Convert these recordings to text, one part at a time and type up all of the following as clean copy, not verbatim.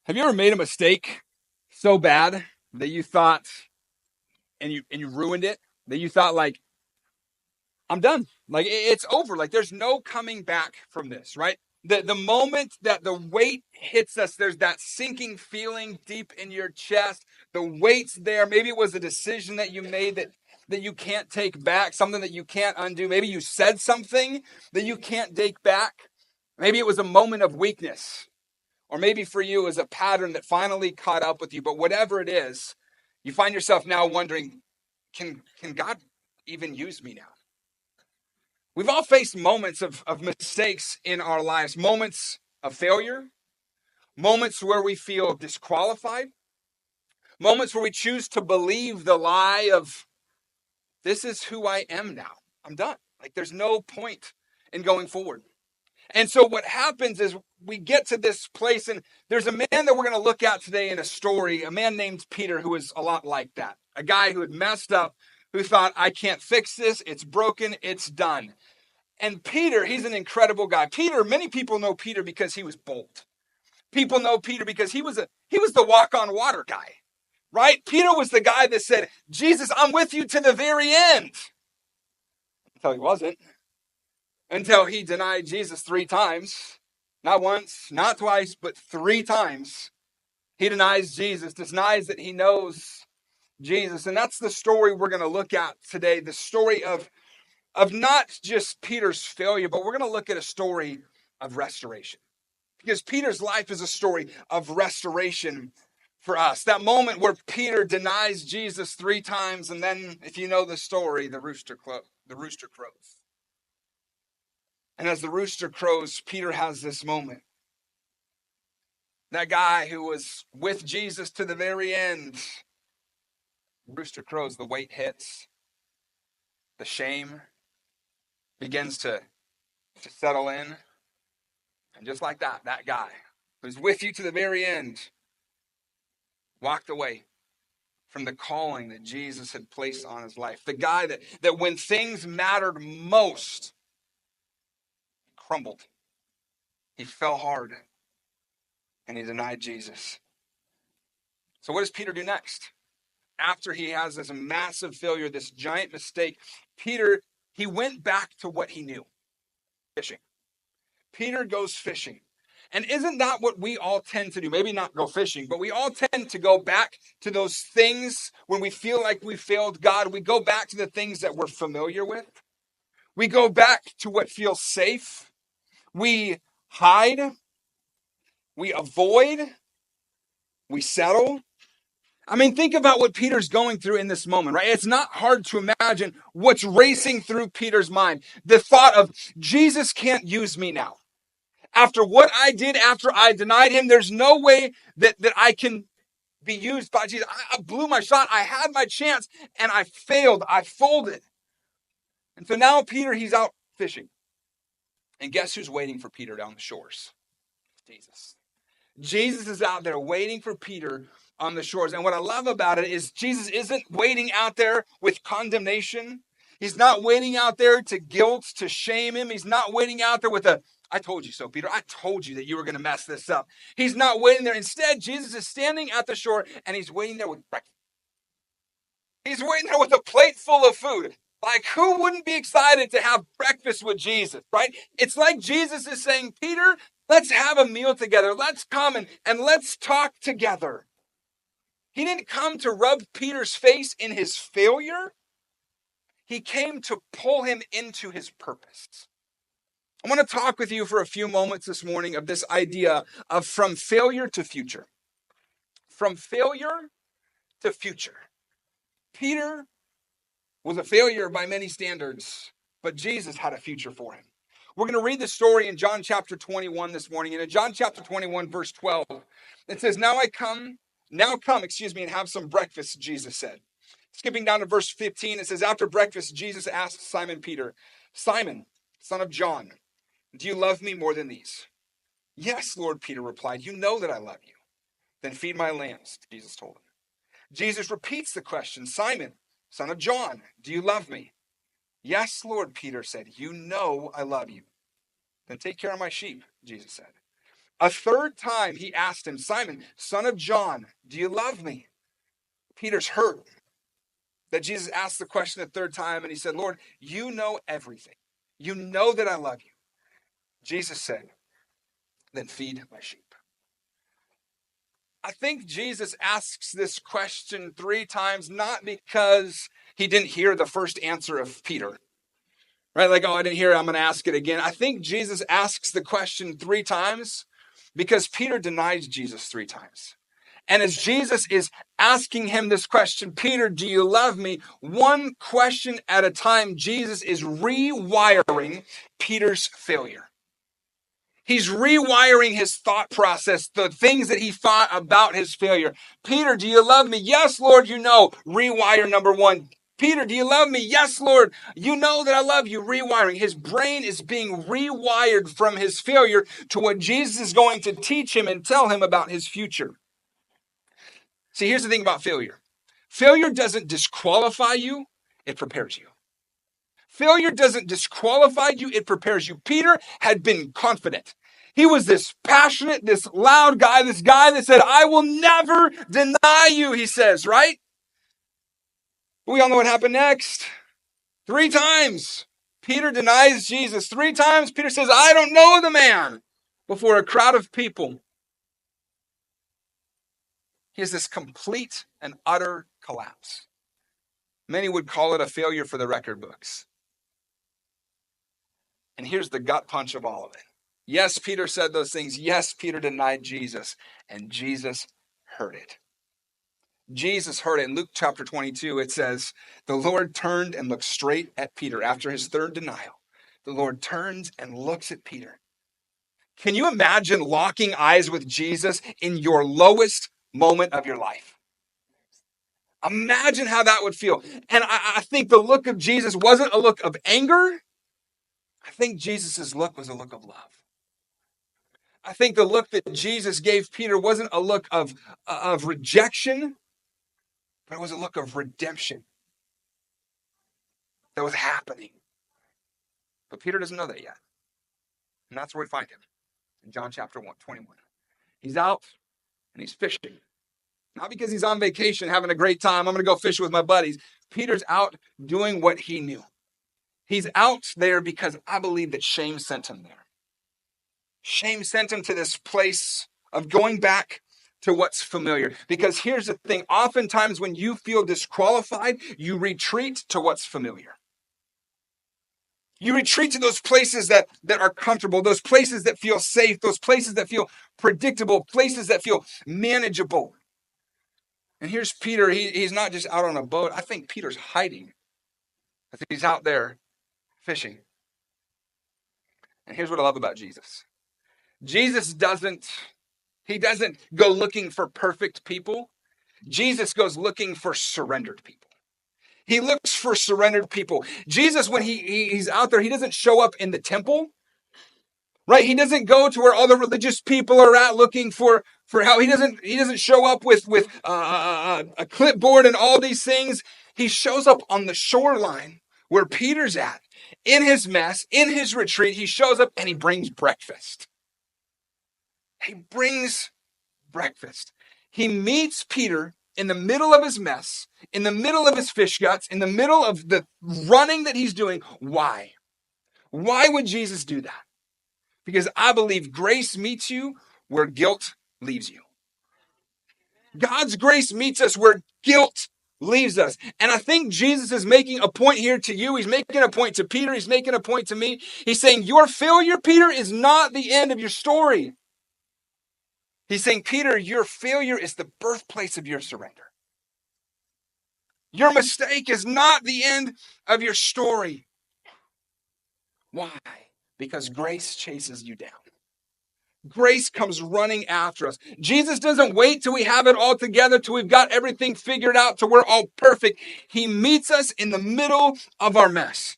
Have you ever made a mistake so bad that you thought and you ruined it? That you thought like, I'm done. Like it's over. Like there's no coming back from this, right? The moment that the weight hits us, there's that sinking feeling deep in your chest. The weight's there. Maybe it was a decision that you made that you can't take back, something that you can't undo. Maybe you said something that you can't take back. Maybe it was a moment of weakness. Or maybe for you is a pattern that finally caught up with you. But whatever it is, you find yourself now wondering, can God even use me now? We've all faced moments of mistakes in our lives, moments of failure, moments where we feel disqualified, moments where we choose to believe the lie of, this is who I am now. I'm done. Like there's no point in going forward. And so what happens is we get to this place, and there's a man that we're going to look at today in a story, a man named Peter, who is a lot like that. A guy who had messed up, who thought, I can't fix this. It's broken. It's done. And Peter, he's an incredible guy. Peter, many people know Peter because he was bold. People know Peter because he was the walk on water guy, right? Peter was the guy that said, Jesus, I'm with you to the very end. Until he wasn't. Until he denied Jesus 3 times. Not once, not twice, but 3 times. He denies Jesus, denies that he knows Jesus. And that's the story we're going to look at today. The story of not just Peter's failure, but we're going to look at a story of restoration. Because Peter's life is a story of restoration for us. That moment where Peter denies Jesus 3 times, and then, if you know the story, the rooster crows. And as the rooster crows, Peter has this moment. That guy who was with Jesus to the very end. The rooster crows, the weight hits. The shame begins to settle in. And just like that, that guy who's with you to the very end walked away from the calling that Jesus had placed on his life. The guy that when things mattered most, crumbled. He fell hard. And he denied Jesus. So what does Peter do next? After he has this massive failure, this giant mistake, Peter, he went back to what he knew. Fishing. Peter goes fishing. And isn't that what we all tend to do? Maybe not go fishing, but we all tend to go back to those things when we feel like we failed God. We go back to the things that we're familiar with. We go back to what feels safe. We hide. We avoid. We settle. I mean, think about what Peter's going through in this moment, right? It's not hard to imagine what's racing through Peter's mind. The thought of, Jesus can't use me now. After what I did, after I denied him, there's no way that I can be used by Jesus. I blew my shot. I had my chance and I failed. I folded. And so now Peter, he's out fishing. And guess who's waiting for Peter down the shores? Jesus. Jesus is out there waiting for Peter on the shores. And what I love about it is Jesus isn't waiting out there with condemnation. He's not waiting out there to guilt, to shame him. He's not waiting out there with a, I told you so, Peter. I told you that you were going to mess this up. He's not waiting there. Instead, Jesus is standing at the shore and he's waiting there with breakfast. He's waiting there with a plate full of food. Like, who wouldn't be excited to have breakfast with Jesus, right? It's like Jesus is saying, Peter, let's have a meal together. Let's come and let's talk together. He didn't come to rub Peter's face in his failure. He came to pull him into his purpose. I want to talk with you for a few moments this morning of this idea of from failure to future. From failure to future. Peter was a failure by many standards, but Jesus had a future for him. We're going to read the story in John chapter 21 this morning. And in John chapter 21, verse 12, it says, Now come, and have some breakfast, Jesus said. Skipping down to verse 15, it says, After breakfast, Jesus asked Simon Peter, Simon, son of John, do you love me more than these? Yes, Lord, Peter replied, you know that I love you. Then feed my lambs, Jesus told him. Jesus repeats the question, Simon, son of John, do you love me? Yes, Lord, Peter said, you know I love you. Then take care of my sheep, Jesus said. A third time he asked him, Simon, son of John, do you love me? Peter's hurt that Jesus asked the question a third time, and he said, Lord, you know everything. You know that I love you. Jesus said, then feed my sheep. I think Jesus asks this question 3 times, not because he didn't hear the first answer of Peter. Right? Like, oh, I didn't hear it, I'm going to ask it again. I think Jesus asks the question 3 times because Peter denies Jesus 3 times. And as Jesus is asking him this question, Peter, do you love me? One question at a time, Jesus is rewiring Peter's failure. He's rewiring his thought process, the things that he thought about his failure. Peter, do you love me? Yes, Lord, you know. Rewire number 1. Peter, do you love me? Yes, Lord, you know that I love you. Rewiring. His brain is being rewired from his failure to what Jesus is going to teach him and tell him about his future. See, here's the thing about failure. Failure doesn't disqualify you, it prepares you. Failure doesn't disqualify you, it prepares you. Peter had been confident. He was this passionate, this loud guy, this guy that said, I will never deny you, he says, right? We all know what happened next. 3 times, Peter denies Jesus. 3 times, Peter says, I don't know the man, before a crowd of people. He has this complete and utter collapse. Many would call it a failure for the record books. And here's the gut punch of all of it. Yes, Peter said those things. Yes, Peter denied Jesus. And Jesus heard it. Jesus heard it. In Luke chapter 22, it says, the Lord turned and looked straight at Peter after his 3rd denial. The Lord turns and looks at Peter. Can you imagine locking eyes with Jesus in your lowest moment of your life? Imagine how that would feel. And I think the look of Jesus wasn't a look of anger. I think Jesus' look was a look of love. I think the look that Jesus gave Peter wasn't a look of rejection, but it was a look of redemption that was happening. But Peter doesn't know that yet. And that's where we find him, in John chapter 21. He's out and he's fishing. Not because he's on vacation having a great time. I'm going to go fish with my buddies. Peter's out doing what he knew. He's out there because I believe that shame sent him there. Shame sent him to this place of going back to what's familiar. Because here's the thing. Oftentimes when you feel disqualified, you retreat to what's familiar. You retreat to those places that are comfortable, those places that feel safe, those places that feel predictable, places that feel manageable. And here's Peter. He's not just out on a boat. I think Peter's hiding. I think he's out there fishing. And here's what I love about Jesus. Jesus doesn't go looking for perfect people. Jesus goes looking for surrendered people. He looks for surrendered people. Jesus, when he's out there, he doesn't show up in the temple. Right? He doesn't go to where all the religious people are at looking for help. He doesn't show up with a clipboard and all these things. He shows up on the shoreline where Peter's at, in his mess, in his retreat. He shows up and he brings breakfast. He brings breakfast. He meets Peter in the middle of his mess, in the middle of his fish guts, in the middle of the running that he's doing. Why? Why would Jesus do that? Because I believe grace meets you where guilt leaves you. God's grace meets us where guilt leaves us. And I think Jesus is making a point here to you. He's making a point to Peter. He's making a point to me. He's saying your failure, Peter, is not the end of your story. He's saying, Peter, your failure is the birthplace of your surrender. Your mistake is not the end of your story. Why? Because grace chases you down. Grace comes running after us. Jesus doesn't wait till we have it all together, till we've got everything figured out, till we're all perfect. He meets us in the middle of our mess.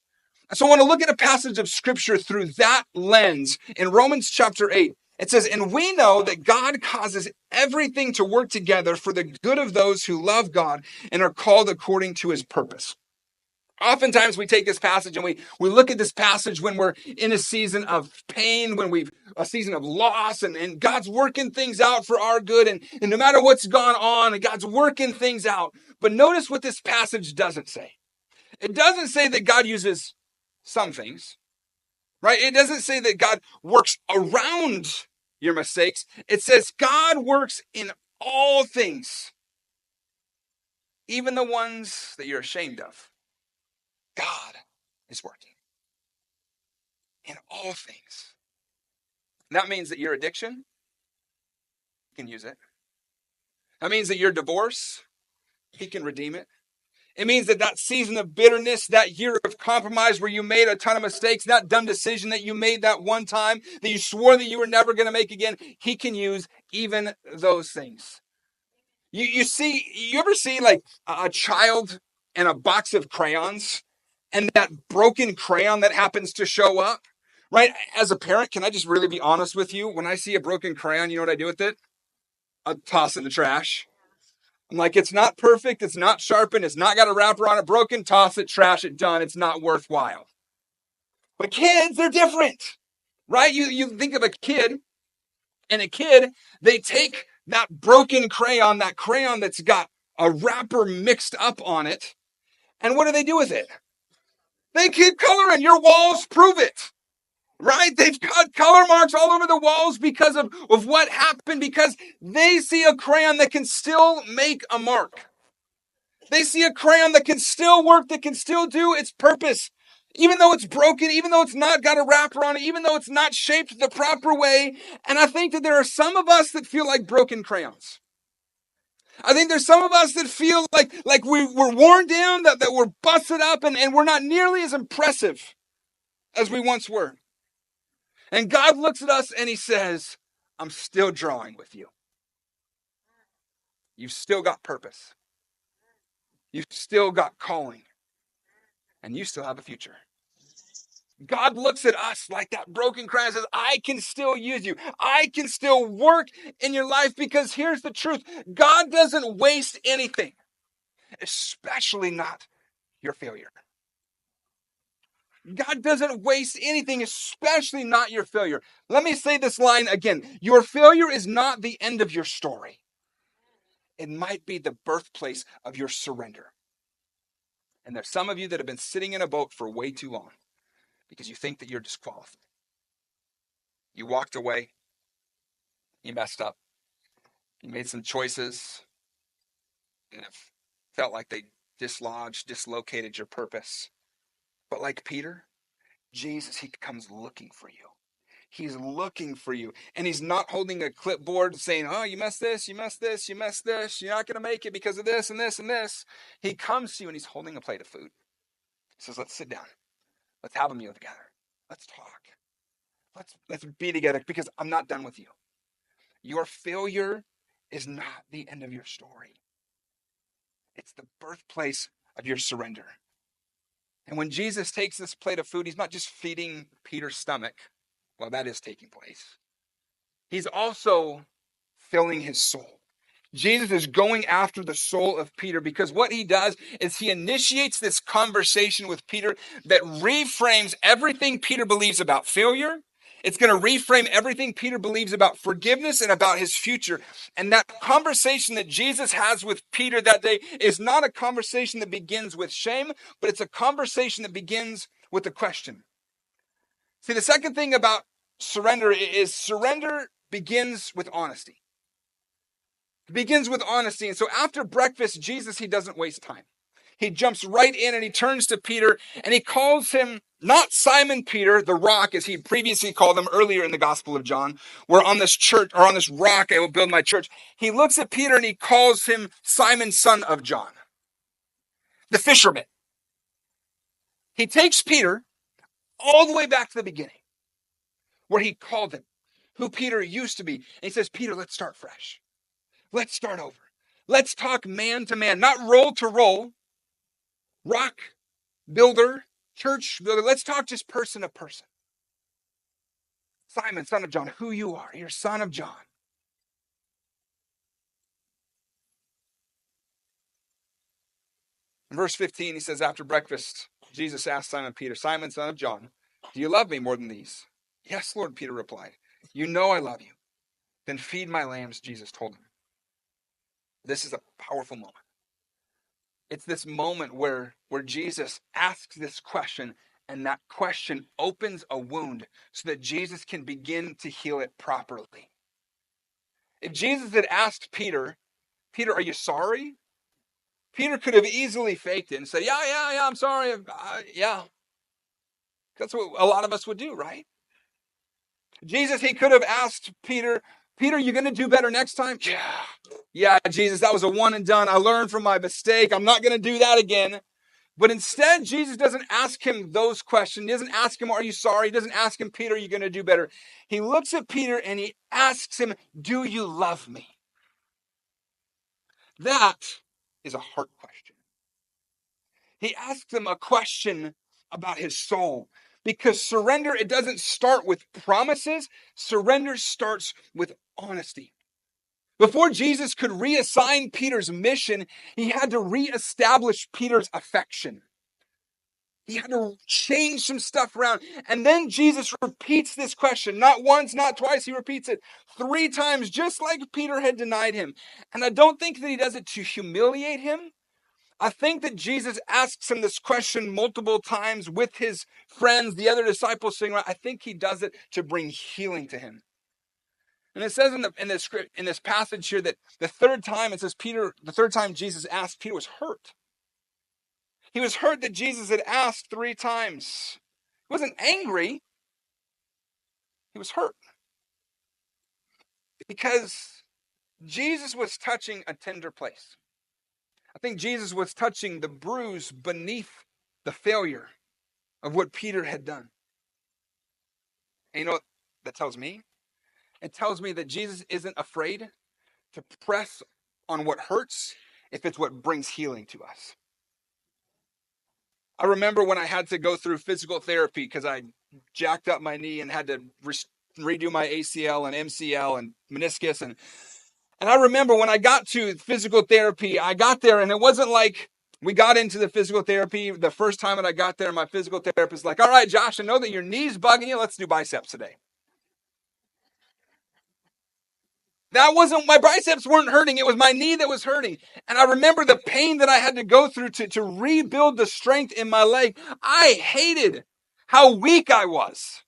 So I want to look at a passage of scripture through that lens in Romans chapter 8. It says, and we know that God causes everything to work together for the good of those who love God and are called according to his purpose. Oftentimes we take this passage and we look at this passage when we're in a season of pain, when we've a season of loss, and God's working things out for our good, and no matter what's gone on, and God's working things out. But notice what this passage doesn't say. It doesn't say that God uses some things, right? It doesn't say that God works around your mistakes. It says God works in all things, even the ones that you're ashamed of. God is working in all things. And that means that your addiction, he can use it. That means that your divorce, he can redeem it. It means that that season of bitterness, that year of compromise where you made a ton of mistakes, that dumb decision that you made that one time that you swore that you were never going to make again, he can use even those things. You ever see like a child and a box of crayons and that broken crayon that happens to show up? Right? As a parent, can I just really be honest with you? When I see a broken crayon, you know what I do with it? I toss it in the trash. I'm like, it's not perfect. It's not sharpened. It's not got a wrapper on it. Broken, toss it, trash it, done. It's not worthwhile. But kids, they're different, right? You think of a kid, and a kid, they take that broken crayon, that crayon that's got a wrapper mixed up on it, and what do they do with it? They keep coloring. Your walls prove it. Right? They've got color marks all over the walls because of what happened, because they see a crayon that can still make a mark. They see a crayon that can still work, that can still do its purpose. Even though it's broken, even though it's not got a wrapper on it, even though it's not shaped the proper way. And I think that there are some of us that feel like broken crayons. I think there's some of us that feel like we're worn down, that we're busted up, and we're not nearly as impressive as we once were. And God looks at us and he says, I'm still drawing with you. You've still got purpose. You've still got calling. And you still have a future. God looks at us like that broken crayon and says, I can still use you. I can still work in your life, because here's the truth. God doesn't waste anything, especially not your failure. God doesn't waste anything, especially not your failure. Let me say this line again. Your failure is not the end of your story. It might be the birthplace of your surrender. And there's some of you that have been sitting in a boat for way too long because you think that you're disqualified. You walked away. You messed up. You made some choices and it felt like they dislocated your purpose. But like Peter, Jesus, he comes looking for you. He's looking for you. And he's not holding a clipboard saying, oh, you messed this, you messed this, you messed this. You're not going to make it because of this and this and this. He comes to you and he's holding a plate of food. He says, let's sit down. Let's have a meal together. Let's talk. Let's be together, because I'm not done with you. Your failure is not the end of your story. It's the birthplace of your surrender. And when Jesus takes this plate of food, he's not just feeding Peter's stomach. Well, that is taking place. He's also filling his soul. Jesus is going after the soul of Peter, because what he does is he initiates this conversation with Peter that reframes everything Peter believes about failure. It's going to reframe everything Peter believes about forgiveness and about his future. And that conversation that Jesus has with Peter that day is not a conversation that begins with shame, but it's a conversation that begins with a question. See, the second thing about surrender begins with honesty. It begins with honesty. And so after breakfast, Jesus, he doesn't waste time. He jumps right in and he turns to Peter and he calls him not Simon Peter, the rock, as he previously called him earlier in the Gospel of John, where on this church, or on this rock, I will build my church. He looks at Peter and he calls him Simon, son of John, the fisherman. He takes Peter all the way back to the beginning, where he called him, who Peter used to be. And he says, Peter, let's start fresh. Let's start over. Let's talk man to man, not roll to roll, rock builder, church builder. Let's talk just person to person. Simon, son of John, who you are. You're son of John. In verse 15, he says, after breakfast, Jesus asked Simon Peter, Simon, son of John, do you love me more than these? Yes, Lord, Peter replied. You know I love you. Then feed my lambs, Jesus told him. This is a powerful moment. It's this moment where Jesus asks this question, and that question opens a wound so that Jesus can begin to heal it properly. If Jesus had asked Peter, Peter, are you sorry? Peter could have easily faked it and said, yeah, I'm sorry. Yeah. That's what a lot of us would do, right? Jesus, he could have asked Peter, Peter, you going to do better next time? Yeah, Jesus, that was a one and done. I learned from my mistake. I'm not going to do that again. But instead, Jesus doesn't ask him those questions. He doesn't ask him, are you sorry? He doesn't ask him, Peter, are you going to do better? He looks at Peter and he asks him, do you love me? That is a heart question. He asks him a question about his soul. Because surrender, it doesn't start with promises. Surrender starts with honesty. Before Jesus could reassign Peter's mission, he had to reestablish Peter's affection. He had to change some stuff around. And then Jesus repeats this question. Not once, not twice. He repeats it 3 times, just like Peter had denied him. And I don't think that he does it to humiliate him. I think that Jesus asks him this question multiple times with his friends, the other disciples sitting around. I think he does it to bring healing to him. And it says in this passage here that the third time, it says the third time Jesus asked, Peter was hurt. He was hurt that Jesus had asked 3 times. He wasn't angry. He was hurt. Because Jesus was touching a tender place. I think Jesus was touching the bruise beneath the failure of what Peter had done. And you know what that tells me? It tells me that Jesus isn't afraid to press on what hurts if it's what brings healing to us. I remember when I had to go through physical therapy because I jacked up my knee and had to redo my ACL and MCL and meniscus. And I remember when I got to physical therapy, I got there and it wasn't like we got into the physical therapy. The first time that I got there, my physical therapist was like, all right, Josh, I know that your knee's bugging you. Let's do biceps today. That wasn't, my biceps weren't hurting. It was my knee that was hurting. And I remember the pain that I had to go through to rebuild the strength in my leg. I hated how weak I was.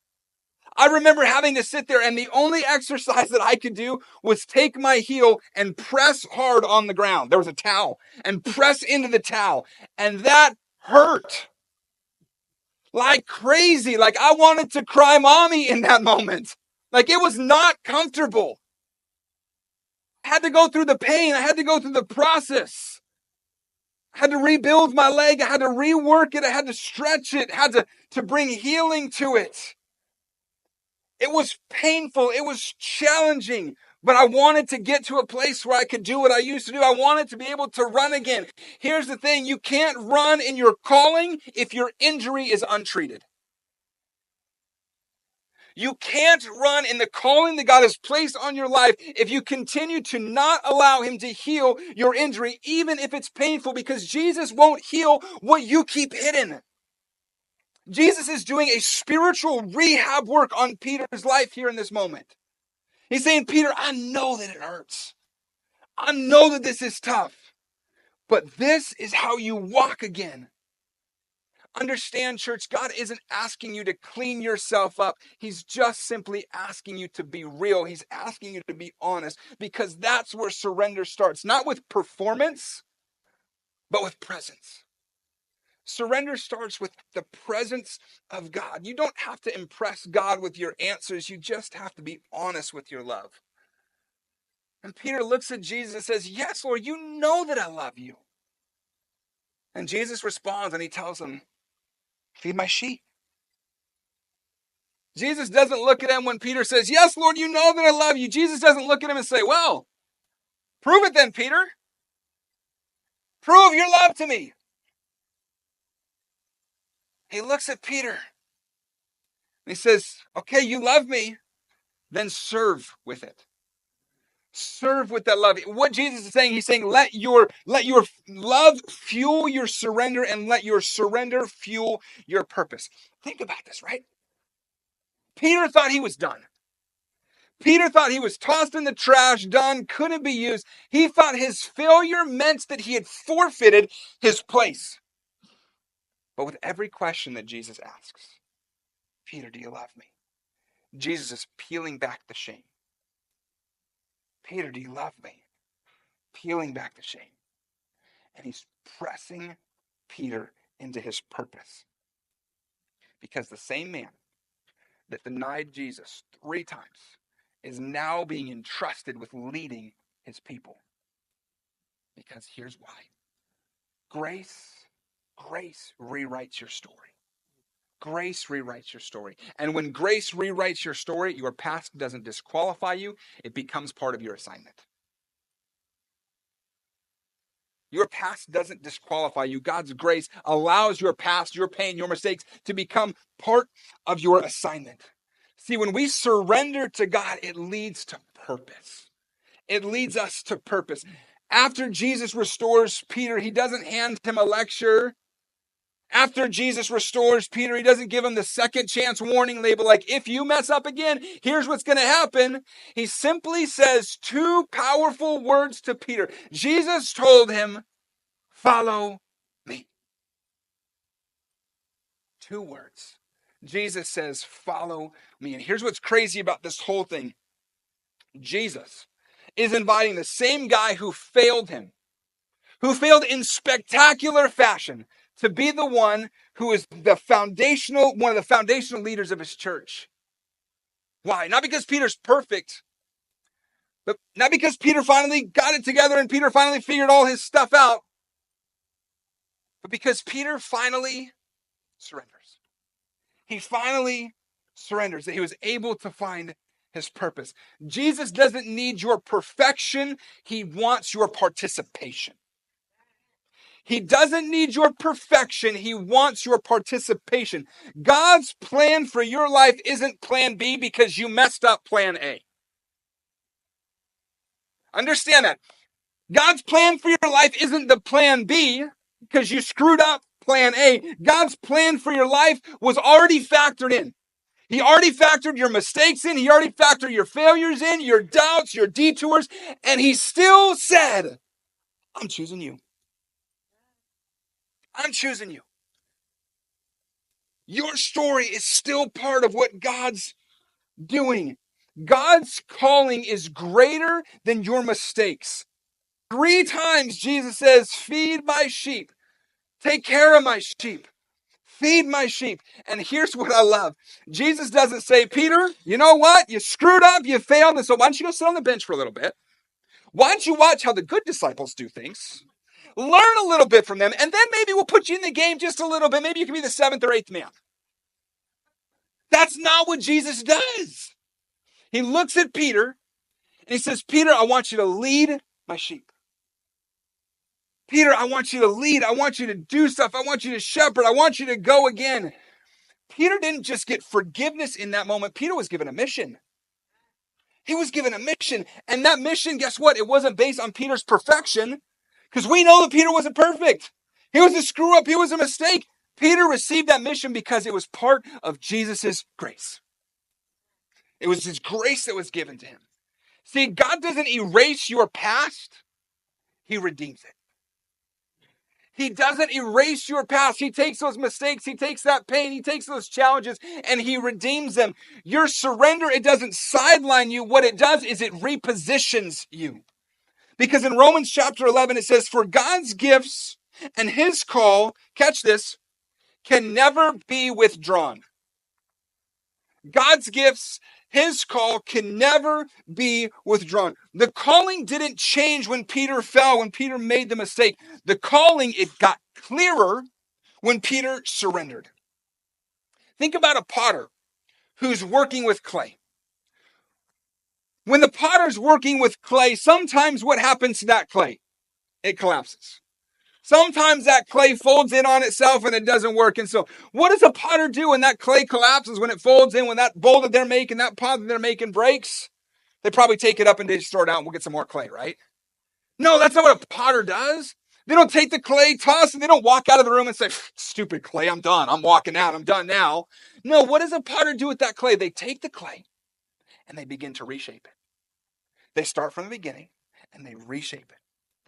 I remember having to sit there and the only exercise that I could do was take my heel and press hard on the ground. There was a towel and press into the towel. And that hurt like crazy. Like I wanted to cry mommy in that moment. Like it was not comfortable. I had to go through the pain. I had to go through the process. I had to rebuild my leg. I had to rework it. I had to stretch it. I had to bring healing to it. It was painful. It was challenging. But I wanted to get to a place where I could do what I used to do. I wanted to be able to run again. Here's the thing. You can't run in your calling if your injury is untreated. You can't run in the calling that God has placed on your life if you continue to not allow him to heal your injury, even if it's painful, because Jesus won't heal what you keep hidden. Jesus is doing a spiritual rehab work on Peter's life here in this moment. He's saying, Peter, I know that it hurts. I know that this is tough, but this is how you walk again. Understand, church, God isn't asking you to clean yourself up. He's just simply asking you to be real. He's asking you to be honest, because that's where surrender starts. Not with performance, but with presence. Surrender starts with the presence of God. You don't have to impress God with your answers. You just have to be honest with your love. And Peter looks at Jesus and says, yes, Lord, you know that I love you. And Jesus responds and he tells him, feed my sheep. Jesus doesn't look at him when Peter says, yes, Lord, you know that I love you. Jesus doesn't look at him and say, well, prove it then, Peter. Prove your love to me. He looks at Peter and he says, okay, you love me, then serve with it. Serve with that love. What Jesus is saying, he's saying, let your love fuel your surrender, and let your surrender fuel your purpose. Think about this, right? Peter thought he was done. Peter thought he was tossed in the trash, done, couldn't be used. He thought his failure meant that he had forfeited his place. But with every question that Jesus asks, Peter, do you love me? Jesus is peeling back the shame. Peter, do you love me? Peeling back the shame. And he's pressing Peter into his purpose. Because the same man that denied Jesus 3 times is now being entrusted with leading his people. Because here's why. Grace rewrites your story. Grace rewrites your story. And when grace rewrites your story, your past doesn't disqualify you. It becomes part of your assignment. Your past doesn't disqualify you. God's grace allows your past, your pain, your mistakes to become part of your assignment. See, when we surrender to God, it leads to purpose. It leads us to purpose. After Jesus restores Peter, he doesn't hand him a lecture. After Jesus restores Peter, he doesn't give him the second chance warning label, like, if you mess up again, here's what's going to happen. He simply says 2 powerful words to Peter. Jesus told him, follow me. 2 words. Jesus says, follow me. And here's what's crazy about this whole thing. Jesus is inviting the same guy who failed him, who failed in spectacular fashion, to be the one who is one of the foundational leaders of his church. Why? Not because Peter's perfect, but not because Peter finally got it together and Peter finally figured all his stuff out, but because Peter finally surrenders. He finally surrenders, that he was able to find his purpose. Jesus doesn't need your perfection. He wants your participation. He doesn't need your perfection. He wants your participation. God's plan for your life isn't plan B because you messed up plan A. Understand that. God's plan for your life isn't the plan B because you screwed up plan A. God's plan for your life was already factored in. He already factored your mistakes in. He already factored your failures in, your doubts, your detours. And he still said, I'm choosing you. I'm choosing you. Your story is still part of what God's doing. God's calling is greater than your mistakes. 3 times Jesus says, feed my sheep. Take care of my sheep. Feed my sheep. And here's what I love. Jesus doesn't say, Peter, you know what? You screwed up, you failed, and so why don't you go sit on the bench for a little bit? Why don't you watch how the good disciples do things? Learn a little bit from them, and then maybe we'll put you in the game just a little bit. Maybe you can be the 7th or 8th man. That's not what Jesus does. He looks at Peter, and he says, Peter, I want you to lead my sheep. Peter, I want you to lead. I want you to do stuff. I want you to shepherd. I want you to go again. Peter didn't just get forgiveness in that moment. Peter was given a mission. He was given a mission. And that mission, guess what? It wasn't based on Peter's perfection, because we know that Peter wasn't perfect. He was a screw up. He was a mistake. Peter received that mission because it was part of Jesus's grace. It was his grace that was given to him. See, God doesn't erase your past. He redeems it. He doesn't erase your past. He takes those mistakes. He takes that pain. He takes those challenges and he redeems them. Your surrender, it doesn't sideline you. What it does is it repositions you. Because in Romans chapter 11, it says, for God's gifts and his call, catch this, can never be withdrawn. God's gifts, his call can never be withdrawn. The calling didn't change when Peter fell, when Peter made the mistake. The calling, it got clearer when Peter surrendered. Think about a potter who's working with clay. When the potter's working with clay, sometimes what happens to that clay? It collapses. Sometimes that clay folds in on itself and it doesn't work. And so what does a potter do when that clay collapses, when it folds in, when that bowl that they're making, that pot that they're making breaks? They probably take it up and they just throw it out and we'll get some more clay, right? No, that's not what a potter does. They don't take the clay, toss it, they don't walk out of the room and say, stupid clay, I'm done. I'm walking out. I'm done now. No, what does a potter do with that clay? They take the clay and they begin to reshape it. They start from the beginning and they reshape it.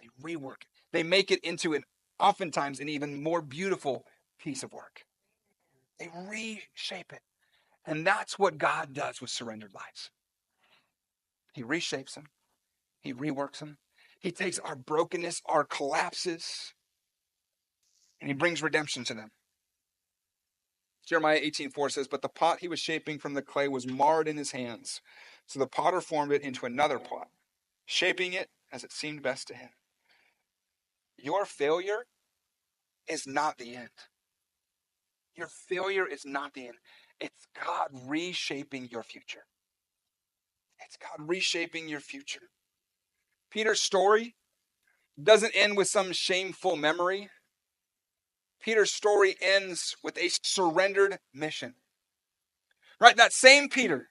They rework it. They make it into oftentimes an even more beautiful piece of work. They reshape it. And that's what God does with surrendered lives. He reshapes them. He reworks them. He takes our brokenness, our collapses, and he brings redemption to them. Jeremiah 18:4 says, but the pot he was shaping from the clay was marred in his hands. So the potter formed it into another pot, shaping it as it seemed best to him. Your failure is not the end. Your failure is not the end. It's God reshaping your future. It's God reshaping your future. Peter's story doesn't end with some shameful memory. Peter's story ends with a surrendered mission. Right? That same Peter,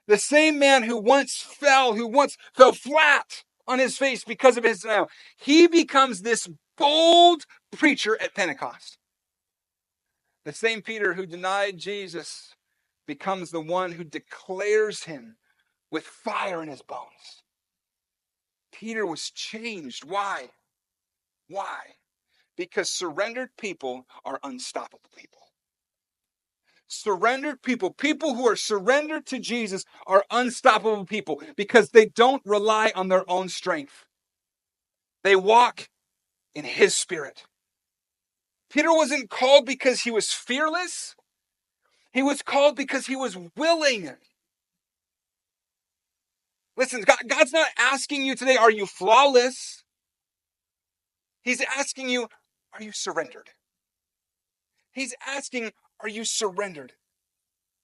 the same man who once fell flat on his face because of his denial, he becomes this bold preacher at Pentecost. The same Peter who denied Jesus becomes the one who declares him with fire in his bones. Peter was changed. Why? Why? Because surrendered people are unstoppable people. Surrendered people, people who are surrendered to Jesus, are unstoppable people because they don't rely on their own strength. They walk in his spirit. Peter wasn't called because he was fearless. He was called because he was willing. Listen, God's not asking you today, are you flawless? He's asking you, are you surrendered? He's asking, are you surrendered?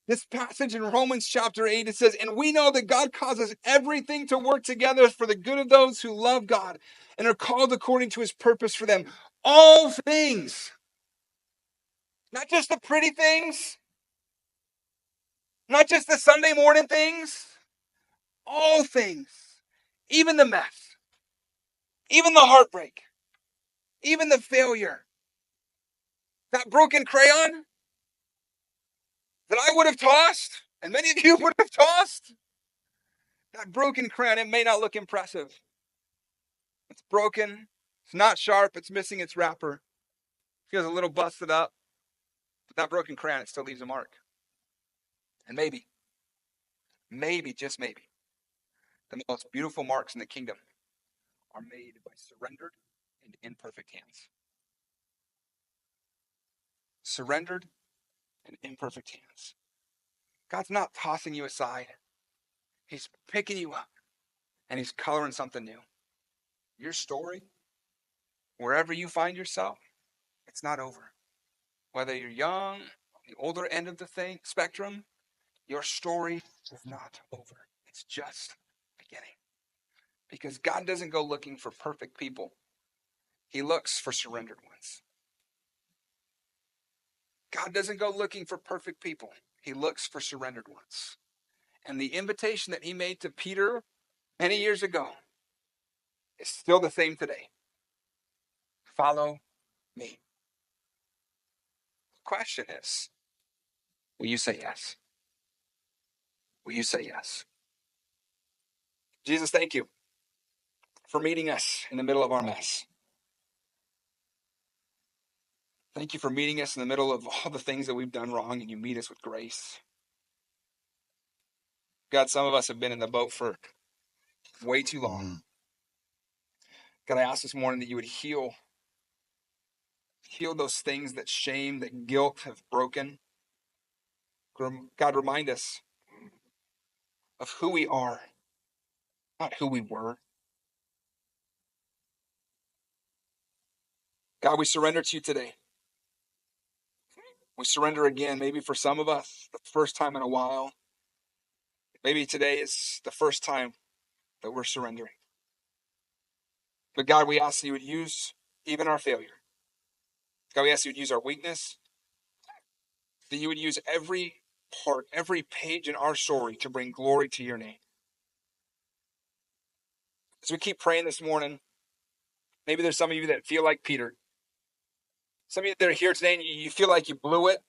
This passage in Romans chapter 8, it says, and we know that God causes everything to work together for the good of those who love God and are called according to his purpose for them. All things, not just the pretty things, not just the Sunday morning things, all things, even the mess, even the heartbreak, even the failure, that broken crayon that I would have tossed, and many of you would have tossed, that broken crayon, it may not look impressive. It's broken. It's not sharp. It's missing its wrapper. It feels a little busted up. But that broken crayon, it still leaves a mark. And maybe, just maybe, the most beautiful marks in the kingdom are made by surrendered and imperfect hands. Surrendered and imperfect hands. God's not tossing you aside. He's picking you up and he's coloring something new. Your story, wherever you find yourself, it's not over. Whether you're young, the older end of the spectrum, your story is not over. It's just beginning. Because God doesn't go looking for perfect people. He looks for surrendered ones. God doesn't go looking for perfect people. He looks for surrendered ones. And the invitation that he made to Peter many years ago is still the same today. Follow me. The question is, will you say yes? Will you say yes? Jesus, thank you for meeting us in the middle of our mess. Thank you for meeting us in the middle of all the things that we've done wrong, and you meet us with grace. God, some of us have been in the boat for way too long. God, I ask this morning that you would heal those things that shame, that guilt have broken. God, remind us of who we are, not who we were. God, we surrender to you today. We surrender again, maybe for some of us, the first time in a while. Maybe today is the first time that we're surrendering. But God, we ask that you would use even our failure. God, we ask you would use our weakness, that you would use every part, every page in our story to bring glory to your name. As we keep praying this morning, maybe there's some of you that feel like Peter. Some of you that are here today and you feel like you blew it,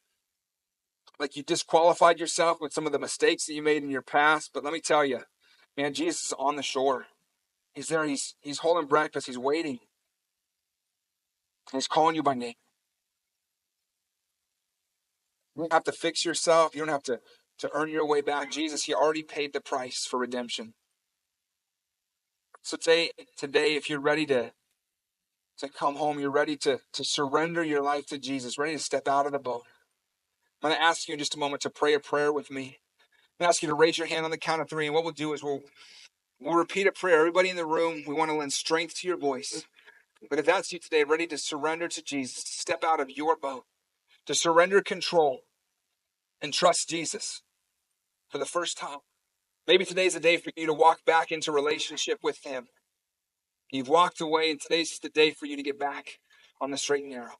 like you disqualified yourself with some of the mistakes that you made in your past. But let me tell you, man, Jesus is on the shore. He's there. He's holding breakfast. He's waiting. And he's calling you by name. You don't have to fix yourself. You don't have to earn your way back. Jesus, he already paid the price for redemption. So today, if you're ready to come home, you're ready to surrender your life to Jesus, ready to step out of the boat, I'm going to ask you in just a moment to pray a prayer with me. I'm going to ask you to raise your hand on the count of 3. And what we'll do is we'll repeat a prayer. Everybody in the room, we want to lend strength to your voice. But if that's you today, ready to surrender to Jesus, to step out of your boat, to surrender control and trust Jesus for the first time. Maybe today's the day for you to walk back into relationship with him. You've walked away, and today's the day for you to get back on the straight and narrow.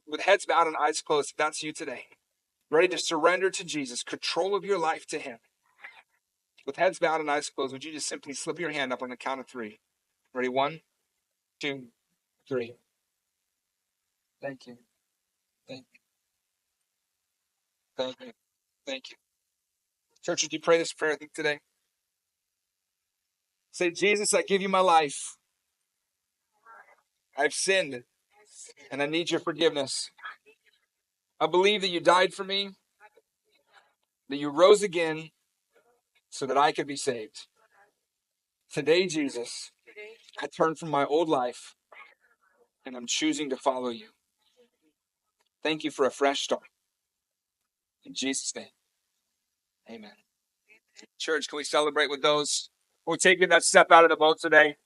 With heads bowed and eyes closed, if that's you today, ready to surrender to Jesus, control of your life to him. With heads bowed and eyes closed, would you just simply slip your hand up on the count of 3? Ready? 1, 2, 3. Thank you. Thank you. Thank you. Thank you. Church, would you pray this prayer today? Say, Jesus, I give you my life. I've sinned, and I need your forgiveness. I believe that you died for me, that you rose again so that I could be saved. Today, Jesus, I turn from my old life, and I'm choosing to follow you. Thank you for a fresh start. In Jesus' name, amen. Church, can we celebrate with those who are taking that step out of the boat today?